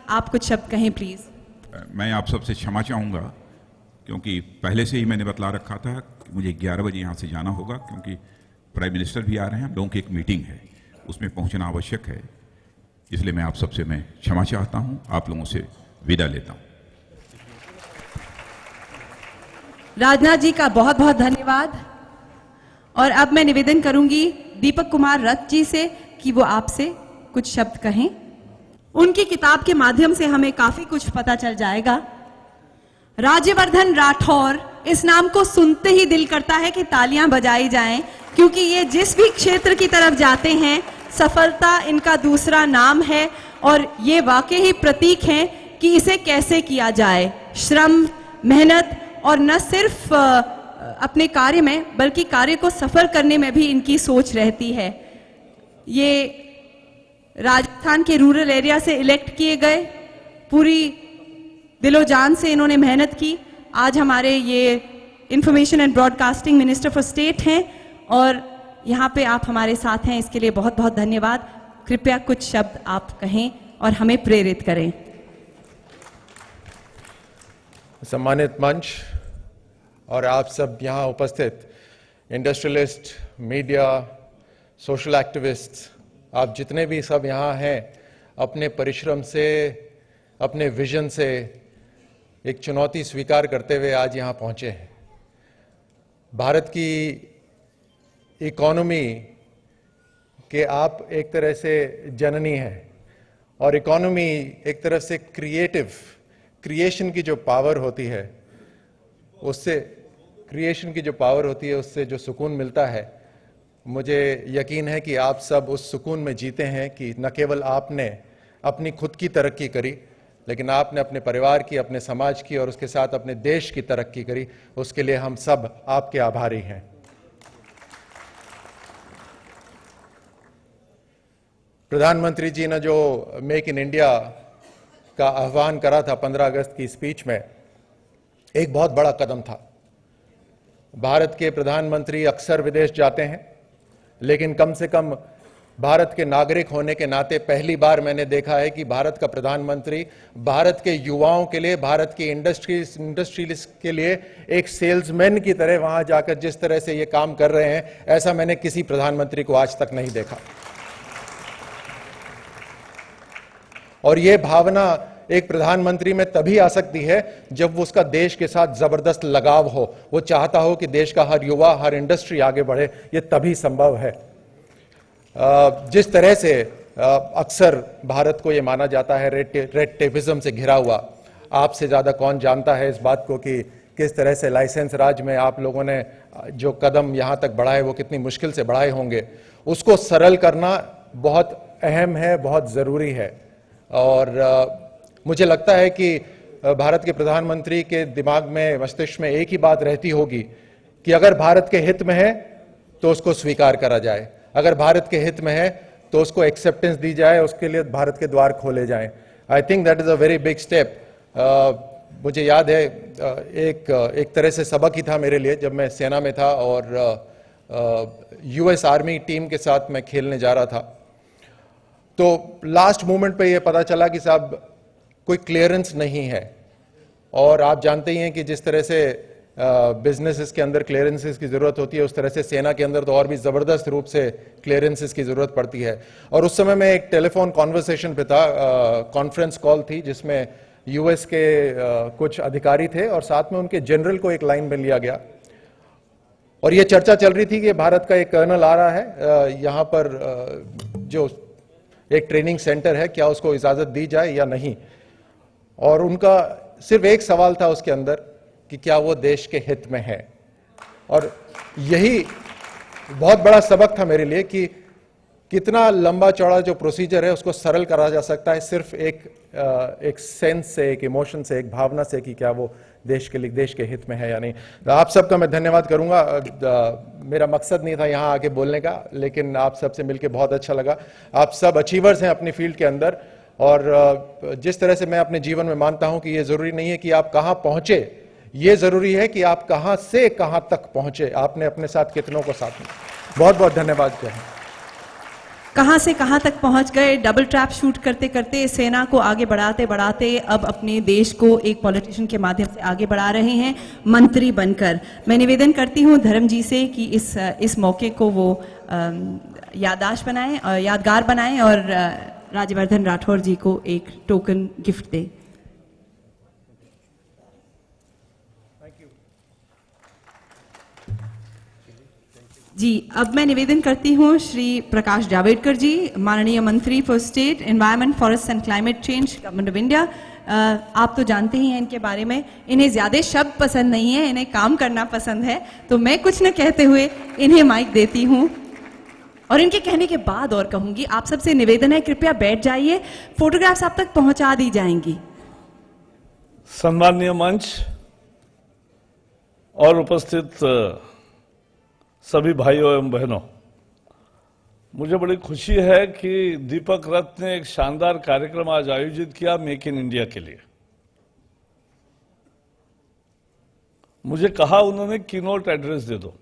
आप कुछ शब्द कहें प्लीज। मैं आप सबसे क्षमा चाहूँगा क्योंकि पहले से ही मैंने बतला रखा था कि मुझे 11 बजे यहाँ से जाना होगा, क्योंकि प्राइम मिनिस्टर भी आ रहे हैं, हम लोगों की एक मीटिंग है, उसमें पहुँचना आवश्यक है। इसलिए मैं आप सबसे मैं क्षमा चाहता हूँ, आप लोगों से विदा लेता हूँ। राजनाथ जी का बहुत बहुत धन्यवाद। और अब मैं निवेदन करूंगी दीपक कुमार रथ जी से कि वो आपसे कुछ शब्द कहें। उनकी किताब के माध्यम से हमें काफी कुछ पता चल जाएगा। राज्यवर्धन राठौर, इस नाम को सुनते ही दिल करता है कि तालियां बजाई जाएं, क्योंकि ये जिस भी क्षेत्र की तरफ जाते हैं सफलता इनका दूसरा नाम है और ये वाकई ही प्रतीक हैं कि इसे कैसे किया जाए। श्रम, मेहनत और न सिर्फ अपने कार्य में बल्कि कार्य को सफल करने में भी इनकी सोच रहती है। ये राजस्थान के रूरल एरिया से इलेक्ट किए गए, पूरी दिलो जान से इन्होंने मेहनत की। आज हमारे ये information and broadcasting minister for state हैं और यहाँ पे आप हमारे साथ हैं, इसके लिए बहुत बहुत धन्यवाद। कृपया कुछ शब्द आप कहें और हमें प्रेरित करें। सम्मानित मंच और आप सब यहाँ उपस्थित इंडस्ट्रियलिस्ट, मीडिया, सोशल एक्टिविस्ट, आप जितने भी सब यहाँ हैं, अपने परिश्रम से, अपने विजन से एक चुनौती स्वीकार करते हुए आज यहाँ पहुँचे हैं। भारत की इकोनॉमी के आप एक तरह से जननी हैं और इकोनॉमी एक तरह से क्रिएशन की जो पावर होती है, उससे जो सुकून मिलता है, मुझे यकीन है कि आप सब उस सुकून में जीते हैं कि न केवल आपने अपनी खुद की तरक्की करी, लेकिन आपने अपने परिवार की, अपने समाज की और उसके साथ अपने देश की तरक्की करी। उसके लिए हम सब आपके आभारी हैं। प्रधानमंत्री जी ने जो मेक इन इंडिया का आह्वान करा था 15 अगस्त की स्पीच में, एक बहुत बड़ा कदम था। भारत के प्रधानमंत्री अक्सर विदेश जाते हैं, लेकिन कम से कम भारत के नागरिक होने के नाते पहली बार मैंने देखा है कि भारत का प्रधानमंत्री भारत के युवाओं के लिए, भारत की इंडस्ट्रीज के लिए एक सेल्समैन की तरह वहां जाकर जिस तरह से ये काम कर रहे हैं, ऐसा मैंने किसी प्रधानमंत्री को आज तक नहीं देखा। और ये भावना एक प्रधानमंत्री में तभी आ सकती है जब वो उसका देश के साथ जबरदस्त लगाव हो, वो चाहता हो कि देश का हर युवा, हर इंडस्ट्री आगे बढ़े। ये तभी संभव है। जिस तरह से अक्सर भारत को ये माना जाता है रेड टेपिज्म से घिरा हुआ, आपसे ज्यादा कौन जानता है इस बात को कि किस तरह से लाइसेंस राज में आप लोगों ने जो कदम यहां तक बढ़ाए वो कितनी मुश्किल से बढ़ाए होंगे। उसको सरल करना बहुत अहम है, बहुत जरूरी है। और मुझे लगता है कि भारत के प्रधानमंत्री के दिमाग में, मस्तिष्क में एक ही बात रहती होगी कि अगर भारत के हित में है तो उसको स्वीकार करा जाए, अगर भारत के हित में है तो उसको एक्सेप्टेंस दी जाए, उसके लिए भारत के द्वार खोले जाएं। I think that is a very big step. मुझे याद है एक तरह से सबक ही था मेरे लिए जब मैं सेना में था और यूएस आर्मी टीम के साथ मैं खेलने जा रहा था, तो लास्ट मोमेंट पे ये पता चला कि साहब कोई क्लियरेंस नहीं है। और आप जानते ही हैं कि जिस तरह से बिजनेसेस के अंदर क्लियरेंसेस की जरूरत होती है, उस तरह से सेना के अंदर तो और भी जबरदस्त रूप से क्लियरेंसेस की जरूरत पड़ती है। और उस समय मैं एक टेलीफोन कॉन्वर्सेशन पे था, कॉन्फ्रेंस कॉल थी जिसमें यूएस के कुछ अधिकारी थे और साथ में उनके जनरल को एक लाइन में लिया गया और ये चर्चा चल रही थी कि भारत का एक कर्नल आ रहा है यहाँ पर, जो एक ट्रेनिंग सेंटर है, क्या उसको इजाजत दी जाए या नहीं। और उनका सिर्फ एक सवाल था उसके अंदर कि क्या वो देश के हित में है। और यही बहुत बड़ा सबक था मेरे लिए कि कितना लंबा चौड़ा जो प्रोसीजर है उसको सरल करा जा सकता है सिर्फ एक सेंस से, एक इमोशन से, एक भावना से कि क्या वो देश के लिए, देश के हित में है या नहीं। आप सबका मैं धन्यवाद करूंगा। मेरा मकसद नहीं था यहाँ आके बोलने का, लेकिन आप सबसे मिलकर बहुत अच्छा लगा। आप सब अचीवर्स हैं अपनी फील्ड के अंदर और जिस तरह से मैं अपने जीवन में मानता हूं कि ये जरूरी नहीं है कि आप कहां पहुंचे, ये जरूरी है कि आप कहां से कहां तक पहुंचे, आपने अपने साथ कितनों को साथ में। बहुत बहुत धन्यवाद। कहां से कहां तक पहुंच गए, डबल ट्रैप शूट करते करते सेना को आगे बढ़ाते बढ़ाते अब अपने देश को एक पॉलिटिशियन के माध्यम से आगे बढ़ा रहे हैं मंत्री बनकर। मैं निवेदन करती हूं धर्म जी से कि इस मौके को वो यादगार बनाएं और राज्यवर्धन राठौर जी को एक टोकन गिफ्ट दें। जी, अब मैं निवेदन करती हूँ श्री प्रकाश जावड़ेकर जी, माननीय मंत्री for state environment, forest and climate change, government of India. आप तो जानते ही हैं इनके बारे में, इन्हें ज्यादा शब्द पसंद नहीं है, इन्हें काम करना पसंद है, तो मैं कुछ न कहते हुए इन्हें माइक देती हूँ और इनके कहने के बाद और कहूंगी। आप सबसे निवेदन है कृपया बैठ जाइए, फोटोग्राफ्स आप तक पहुंचा दी जाएंगी। सम्माननीय मंच और उपस्थित सभी भाइयों एवं बहनों, मुझे बड़ी खुशी है कि दीपक रथ ने एक शानदार कार्यक्रम आज आयोजित किया मेक इन इंडिया के लिए। मुझे कहा उन्होंने कीनोट एड्रेस दे दो,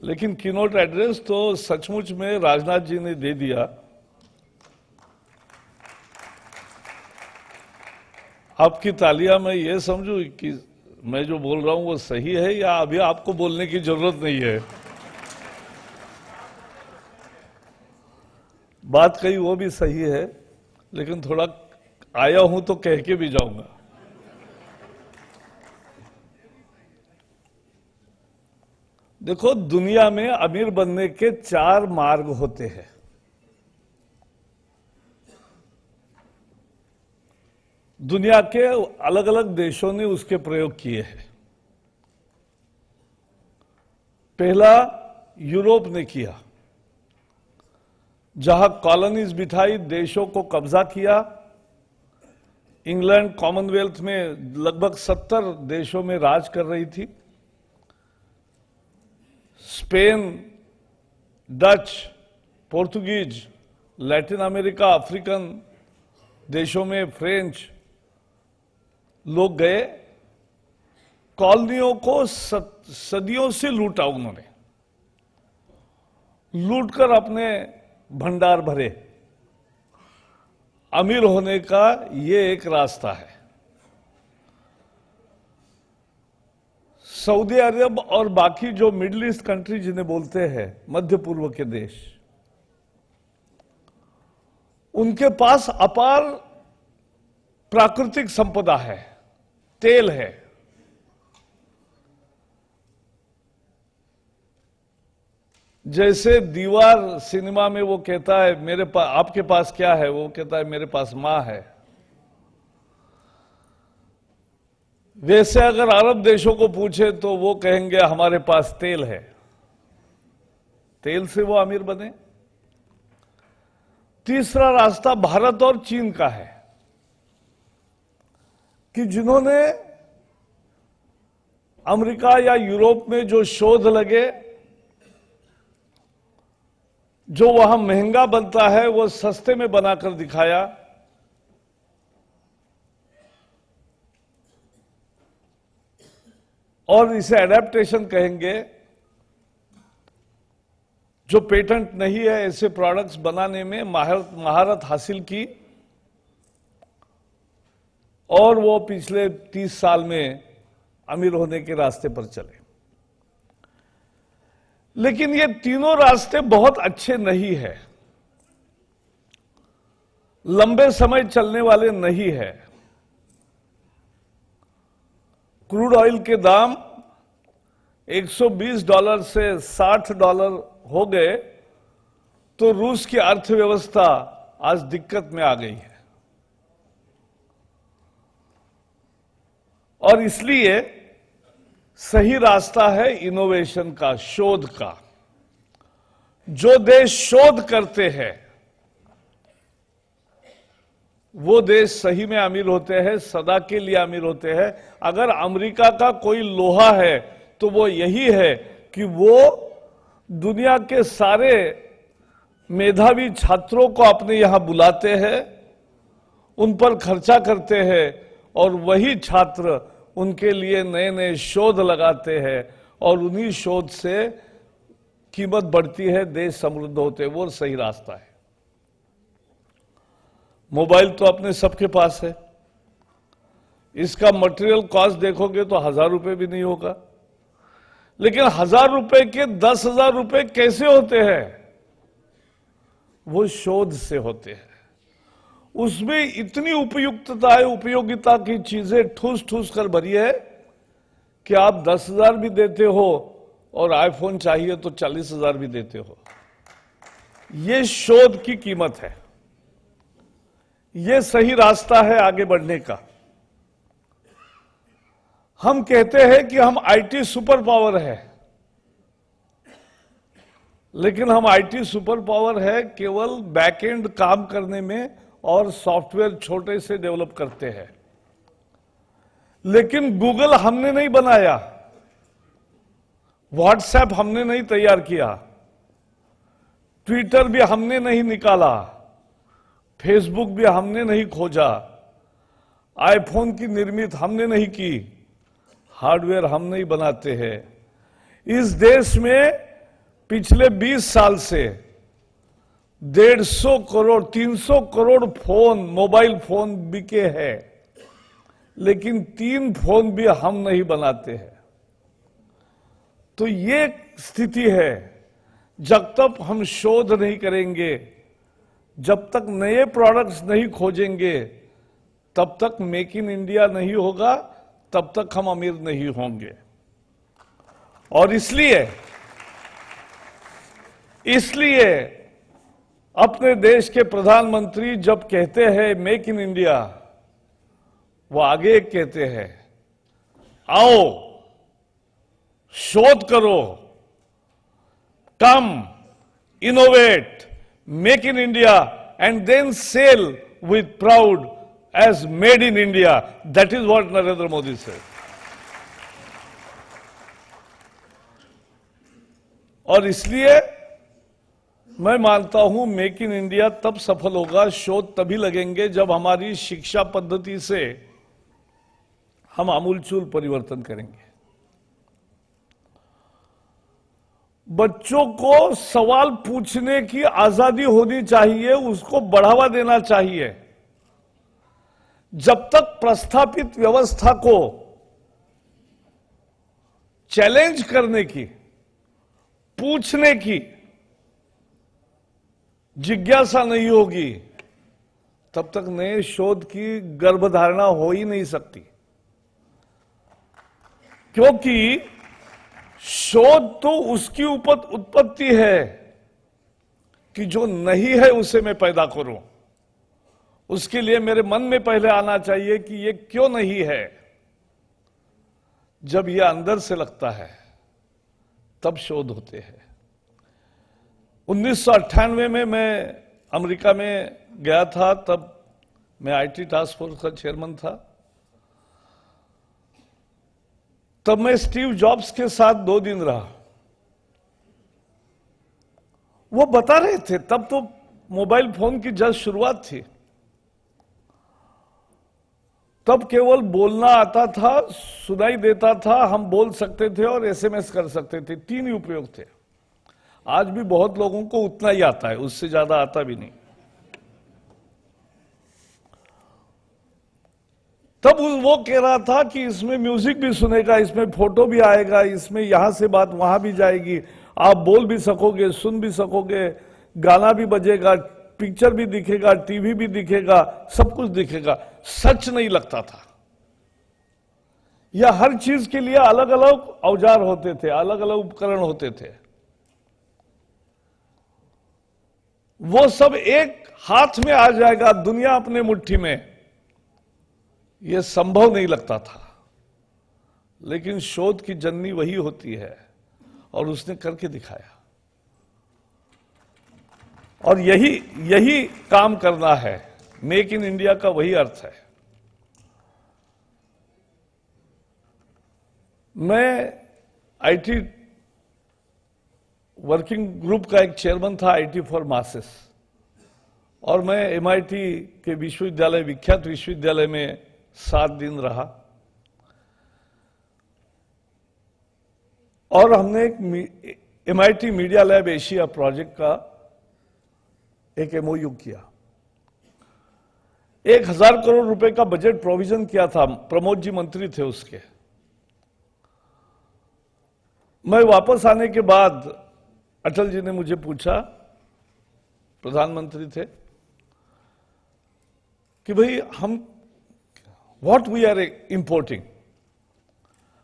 लेकिन कीनोट एड्रेस तो सचमुच में राजनाथ जी ने दे दिया। आपकी तालियां मैं ये समझू कि मैं जो बोल रहा हूं वो सही है या अभी आपको बोलने की जरूरत नहीं है? बात कही वो भी सही है, लेकिन थोड़ा आया हूं तो कह के भी जाऊंगा। देखो, दुनिया में अमीर बनने के 4 मार्ग होते हैं। दुनिया के अलग अलग देशों ने उसके प्रयोग किए हैं। पहला यूरोप ने किया, जहां कॉलोनीज बिठाई, देशों को कब्जा किया। इंग्लैंड कॉमनवेल्थ में लगभग 70 देशों में राज कर रही थी। Spain, Dutch, Portuguese, Latin America, African देशों में फ्रेंच लोग गए। कॉलोनियों को सदियों से लूटा उन्होंने, लूटकर अपने भंडार भरे। अमीर होने का ये एक रास्ता है। सऊदी अरब और बाकी जो मिडिल ईस्ट कंट्री जिन्हें बोलते हैं, मध्य पूर्व के देश, उनके पास अपार प्राकृतिक संपदा है, तेल है। जैसे दीवार सिनेमा में वो कहता है मेरे पास, आपके पास क्या है, वो कहता है मेरे पास मां है। वैसे अगर अरब देशों को पूछे तो वो कहेंगे हमारे पास तेल है। तेल से वो अमीर बने। तीसरा रास्ता भारत और चीन का है कि जिन्होंने अमेरिका या यूरोप में जो शोध लगे, जो वहां महंगा बनता है वो सस्ते में बनाकर दिखाया। और इसे एडेप्टेशन कहेंगे। जो पेटेंट नहीं है ऐसे प्रोडक्ट्स बनाने में महारत हासिल की और वो पिछले 30 साल में अमीर होने के रास्ते पर चले। लेकिन ये तीनों रास्ते बहुत अच्छे नहीं है, लंबे समय चलने वाले नहीं है। क्रूड ऑयल के दाम $120 से $60 हो गए तो रूस की अर्थव्यवस्था आज दिक्कत में आ गई है। और इसलिए सही रास्ता है इनोवेशन का, शोध का। जो देश शोध करते हैं वो देश सही में अमीर होते हैं, सदा के लिए अमीर होते हैं। अगर अमेरिका का कोई लोहा है तो वो यही है कि वो दुनिया के सारे मेधावी छात्रों को अपने यहां बुलाते हैं, उन पर खर्चा करते हैं और वही छात्र उनके लिए नए नए शोध लगाते हैं और उन्हीं शोध से कीमत बढ़ती है, देश समृद्ध होते हैं, वो सही रास्ता है। मोबाइल तो अपने सबके पास है, इसका मटेरियल कॉस्ट देखोगे तो 1000 रुपए भी नहीं होगा, लेकिन 1000 रुपए के 10,000 रुपए कैसे होते हैं? वो शोध से होते हैं। उसमें इतनी उपयुक्तता है, उपयोगिता की चीजें ठूस ठूस कर भरी है कि आप 10,000 भी देते हो और आईफोन चाहिए तो 40,000 भी देते हो। ये शोध की कीमत है, ये सही रास्ता है आगे बढ़ने का। हम कहते हैं कि हम आईटी सुपर पावर है, लेकिन हम आईटी सुपर पावर है केवल बैकएंड काम करने में और सॉफ्टवेयर छोटे से डेवलप करते हैं। लेकिन गूगल हमने नहीं बनाया, व्हाट्सएप हमने नहीं तैयार किया, ट्विटर भी हमने नहीं निकाला, फेसबुक भी हमने नहीं खोजा, आईफोन की निर्मित हमने नहीं की, हार्डवेयर हम नहीं बनाते हैं। इस देश में पिछले 20 साल से 150 crore 300 crore phone, mobile phone बिके हैं, लेकिन 3 फोन भी हम नहीं बनाते हैं। तो ये स्थिति है। जब तक हम शोध नहीं करेंगे, जब तक नए प्रोडक्ट्स नहीं खोजेंगे, तब तक मेक इन इंडिया नहीं होगा, तब तक हम अमीर नहीं होंगे। और इसलिए अपने देश के प्रधानमंत्री जब कहते हैं मेक इन इंडिया, वो आगे कहते हैं आओ शोध करो, come innovate, make in India and then sell with proud as made in India. That is what Narendra Modi said. और इसलिए मैं मानता हूं मेक इन इंडिया तब सफल होगा, शोध तभी लगेंगे जब हमारी शिक्षा पद्धति से हम आमूलचूल परिवर्तन करेंगे। बच्चों को सवाल पूछने की आजादी होनी चाहिए, उसको बढ़ावा देना चाहिए। जब तक प्रस्थापित व्यवस्था को चैलेंज करने की, पूछने की जिज्ञासा नहीं होगी, तब तक नए शोध की गर्भधारणा हो ही नहीं सकती। क्योंकि शोध तो उसकी उत्पत्ति है कि जो नहीं है उसे मैं पैदा करूं। उसके लिए मेरे मन में पहले आना चाहिए कि ये क्यों नहीं है। जब ये अंदर से लगता है तब शोध होते हैं। 1998 में मैं अमेरिका में गया था, तब मैं आईटी टास्क फोर्स का चेयरमैन था। तब मैं स्टीव जॉब्स के साथ 2 दिन रहा। वो बता रहे थे, तब तो मोबाइल फोन की जस्ट शुरुआत थी, तब केवल बोलना आता था, सुनाई देता था, हम बोल सकते थे और एसएमएस कर सकते थे, 3 ही उपयोग थे। आज भी बहुत लोगों को उतना ही आता है, उससे ज्यादा आता भी नहीं। तब वो कह रहा था कि इसमें म्यूजिक भी सुनेगा, इसमें फोटो भी आएगा, इसमें यहां से बात वहां भी जाएगी, आप बोल भी सकोगे, सुन भी सकोगे, गाना भी बजेगा, पिक्चर भी दिखेगा, टीवी भी दिखेगा, सब कुछ दिखेगा। सच नहीं लगता था। या हर चीज के लिए अलग अलग औजार होते थे, अलग अलग उपकरण होते थे। वो सब एक हाथ में आ जाएगा, दुनिया अपने मुट्ठी में, यह संभव नहीं लगता था। लेकिन शोध की जननी वही होती है और उसने करके दिखाया। और यही काम करना है। मेक इन इंडिया का वही अर्थ है। मैं आईटी वर्किंग ग्रुप का एक चेयरमैन था, आईटी फॉर मासेस, और मैं एमआईटी के विश्वविद्यालय, विख्यात विश्वविद्यालय में 7 दिन रहा। और हमने MIT media lab Asia project का एक MOU किया। 1000 करोड़ रुपए का बजट प्रोविजन किया था, प्रमोद जी मंत्री थे उसके। मैं वापस आने के बाद अटल जी ने मुझे पूछा, प्रधानमंत्री थे, कि भाई हम what we are importing.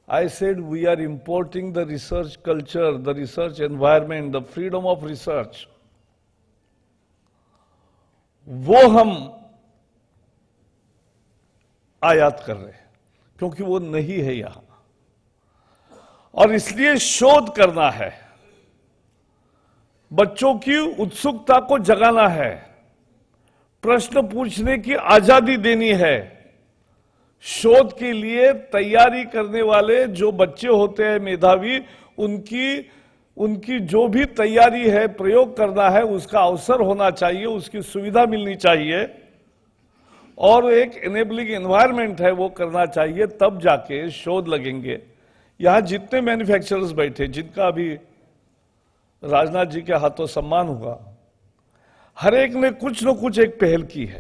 I said we are importing the research culture, the research environment, the freedom of research. वो हम आयात कर रहे हैं क्योंकि वो नहीं है यहां, और इसलिए शोध करना है, बच्चों की उत्सुकता को जगाना है, प्रश्न पूछने की आजादी देनी है। शोध के लिए तैयारी करने वाले जो बच्चे होते हैं मेधावी, उनकी जो भी तैयारी है, प्रयोग करना है, उसका अवसर होना चाहिए, उसकी सुविधा मिलनी चाहिए, और एक एनेबलिंग एनवायरनमेंट है वो करना चाहिए, तब जाके शोध लगेंगे। यहां जितने मैन्युफैक्चरर्स बैठे, जिनका अभी राजनाथ जी के हाथों सम्मान हुआ, हर एक ने कुछ न कुछ एक पहल की है।